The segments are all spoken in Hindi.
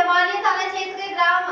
जमानिया थाना क्षेत्र के ग्राम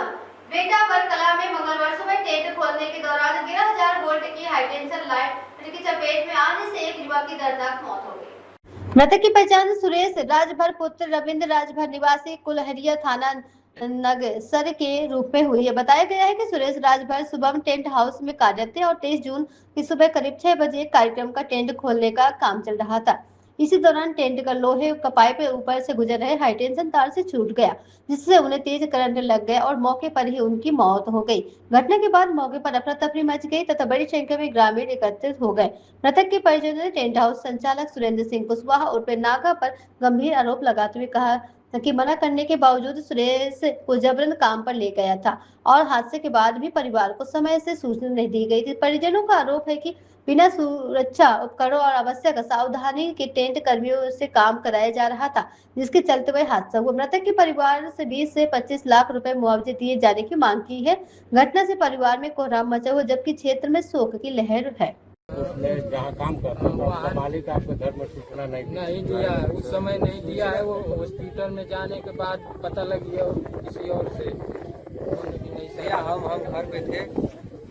बेटावर कला में मंगलवार सुबह टेंट खोलने के दौरान 11,000 वोल्ट की हाईटेंशन लाइट की चपेट में आने से एक युवक की दर्दनाक मौत हो गई। मृतक की पहचान सुरेश राजभर पुत्र रविंद्र राजभर निवासी कुलहरिया थाना नगसर के रूप में हुई है। बताया गया है कि सुरेश राजभर शुभम टेंट हाउस में कार्यरत थे और 23 जून की सुबह करीब 6 बजे कार्यक्रम का टेंट खोलने का काम चल रहा था। इसी दौरान टेंट का लोहे का पाइप ऊपर से गुजर रहे हाईटेंशन तार से छूट गया, जिससे उन्हें तेज करंट लग गया और मौके पर ही उनकी मौत हो गई। घटना के बाद मौके पर अफरा तफरी मच गई तथा बड़ी संख्या में ग्रामीण एकत्रित हो गए। मृतक के परिजनों ने टेंट हाउस संचालक सुरेंद्र सिंह कुशवाहा उर्फ नागा पर गंभीर आरोप लगाते हुए कहा कि मना करने के बावजूद सुरेश को जबरन काम पर ले गया था और हादसे के बाद भी परिवार को समय से सूचना नहीं दी गई थी। परिजनों का आरोप है कि बिना सुरक्षा उपकरणों और आवश्यक सावधानी के टेंट कर्मियों से काम कराया जा रहा था, जिसके चलते वह हादसा हुआ। मृतक के परिवार से 20 से 25 लाख रुपए मुआवजे दिए जाने की मांग की है। घटना से परिवार में कोहराम मचा हुआ, जबकि क्षेत्र में शोक की लहर है। उसने जहाँ काम करता था उसका मालिक आपके घर में सूचना नहीं दिया, उस समय नहीं दिया है। वो हॉस्पिटल में जाने के बाद पता लगी है किसी और से। नहीं भैया हम घर पे थे,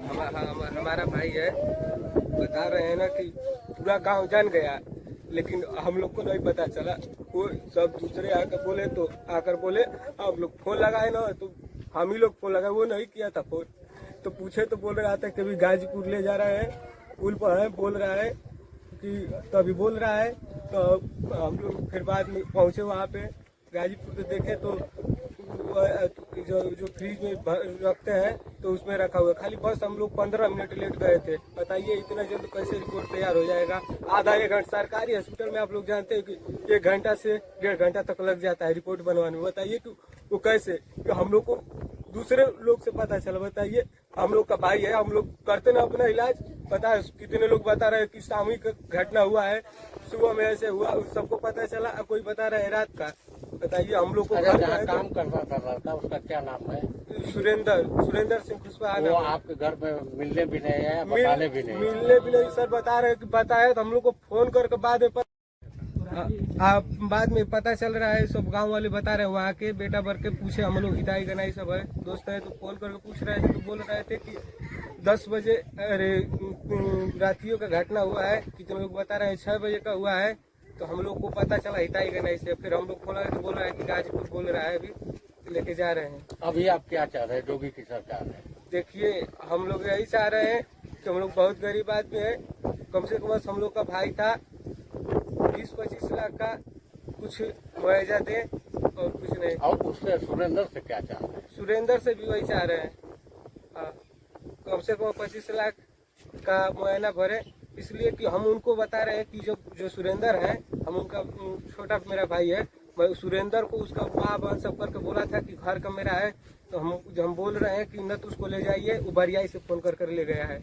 हमारा भाई है, बता रहे हैं ना कि पूरा गांव जान गया, लेकिन हम लोग को नहीं पता चला। वो सब दूसरे आकर बोले आप लोग फोन लगाए ना, तो हम ही लोग फोन लगाए, वो नहीं किया था फोन। तो पूछे तो बोल रहा था कि अभी गाजीपुर ले जा रहे हैं, पुल पर है, बोल रहा है कि तभी बोल रहा है। तो हम लोग फिर बाद में पहुंचे वहाँ पे गाजीपुर पे, देखे तो जो फ्रिज में रखते हैं तो उसमें रखा हुआ है। खाली बस हम लोग 15 मिनट लेट गए थे। बताइए इतना जल्द कैसे रिपोर्ट तैयार हो जाएगा? आधा एक घंटा सरकारी हॉस्पिटल में आप लोग जानते हैं कि 1 घंटा से 1.5 घंटा तक लग जाता है रिपोर्ट बनवाने में। बताइए कि वो कैसे, कि हम लोग को दूसरे लोग से पता चला। बताइए हम लोग का भाई है, हम लोग करते ना अपना इलाज। पता है कितने लोग बता रहे हैं कि सामूहिक घटना हुआ है, सुबह में ऐसे हुआ, सबको पता चला। कोई बता रहा है रात का। बताइए हम लोग को काम करता था उसका क्या नाम है? सुरेंद्र सिंह कुशवाहा। वो आपके घर में मिलने भी नहीं है, बताने भी नहीं? मिलने भी नहीं सर, बता रहे कि बताया तो हम लोग को फोन करके बाद में पता चल रहा है। सब गांव वाले बता रहे हैं, वहाँ के बेटा भर के पूछे, हम लोग हिदाई गनाई सब है, दोस्त है, तो फोन करके पूछ रहे थे। तो बोल रहे थे कि 10 बजे रातियों का घटना हुआ है। कितने लोग बता रहे हैं 6 बजे का हुआ है। तो हम लोग को पता चला हिदाई गनाई से। फिर हम लोग खोला तो बोल रहा है कि गाजीपुर बोल रहा है, अभी लेके जा रहे हैं। अभी आप क्या चाह रहे हैं? जोगी की सरकार है। देखिए हम लोग यही चाह रहे हैं कि हम लोग बहुत गरीब आदमी है, कम से कम हम लोग का भाई था, 20-25 लाख का कुछ मुआवजा दे और कुछ नहीं। और उससे सुरेंद्र से क्या चाह रहे हैं? सुरेंद्र से भी वही चाह रहे हैं, कम से कम 25 लाख का मुआयना भरे। इसलिए कि हम उनको बता रहे हैं कि जो सुरेंद्र है, हम उनका छोटा मेरा भाई है, मैं सुरेंद्र को उसका माँ बहन सब करके बोला था कि घर का मेरा है। तो हम बोल रहे हैं कि न तो उसको ले जाइए, वो बरियाई से फोन कर ले गया है।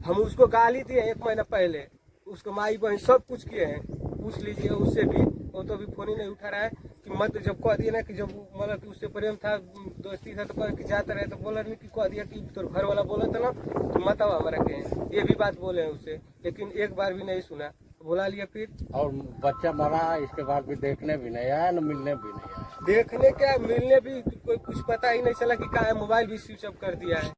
हम उसको गाली दिए 1 महीना पहले, उसको माई बहन सब कुछ किए हैं, पूछ लीजिए उससे भी। वो तो अभी फोन ही नहीं उठा रहा है। कि मत जब कह दिया ना कि जब मतलब कि उससे प्रेम था, दोस्ती था, तो कह कि जाता रहे, तो बोला नहीं कि कह दिया कि तो घर वाला बोला था ना तो मत आओ हमारा के, ये भी बात बोले हैं उससे, लेकिन एक बार भी नहीं सुना। बुला लिया फिर, और बच्चा मरा, इसके बाद भी देखने भी नहीं आया, न मिलने भी नहीं आया। देखने क्या मिलने भी कोई कुछ पता ही नहीं चला कि कहाँ है। मोबाइल भी स्विच ऑफ कर दिया है।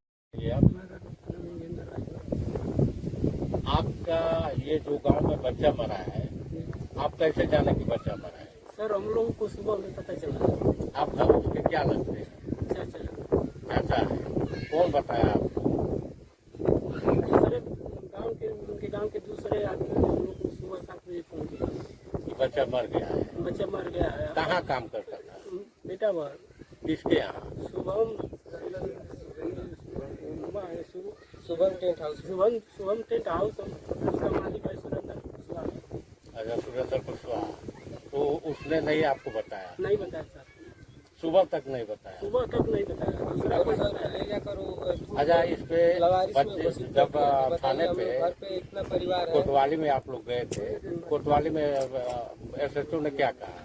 आपका ये जो गांव में बच्चा मरा है, आप कैसे जाने कि बच्चा मरा है? सर हम लोगों को सुबह में पता चला। आप घर उसके क्या लगते हैं? चाचा है। कौन बताया आपको? दूसरे उनके गांव के दूसरे आदमी ने हम लोग को सुबह 7 बजे फोन किया कि बच्चा मर गया है। बच्चा मर गया है। कहाँ काम करता था? बेटावर। किसके यहाँ? Shubham tent house. Shubham tent house, उसका मालिक है सुरेंद्र कुशवाहा। अच्छा, सुरेंद्र कुशवाहा। तो उसने नहीं आपको बताया? नहीं बताया सर, सुबह तक नहीं बताया? सुबह तक नहीं बताया। दूसरा ले जाकर अच्छा, इस पे बच्चे जब थाने पे इतना परिवार है, कोतवाली में आप लोग गए थे, कोतवाली में एसएचओ ने क्या कहा?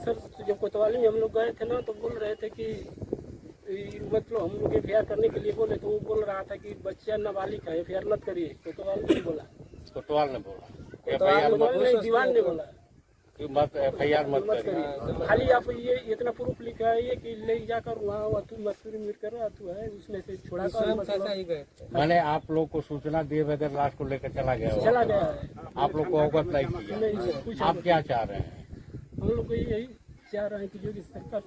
सर जब कोतवाली में हम लोग गए थे ना, तो बोल रहे थे कि मतलब हम लोग FIR करने के लिए बोले, तो वो बोल रहा था कि बच्चा नाबालिग है, FIR मत करिए। कोतवाल ने बोला, कोतवाल ने बोला, दीवान ने बोला। कि मत FIR मत मत करिए। करिए, खाली आप ये इतना प्रूफ लिखाइए कि ले जाकर वहाँ तू मजदूरी मिट कर रहा तू है उसमें से छुड़ा स्वयं कर चाचा ही गए थे। मैंने आप लोग को सूचना दिए बगैर लाश को लेकर चला गया चला होगा। गया है। आप लोग को अवगत नहीं नहीं सर, कुछ किया। आप क्या चाह रहे हैं? हम लोग को यही चाह रहे हैं कि जो कि सरकार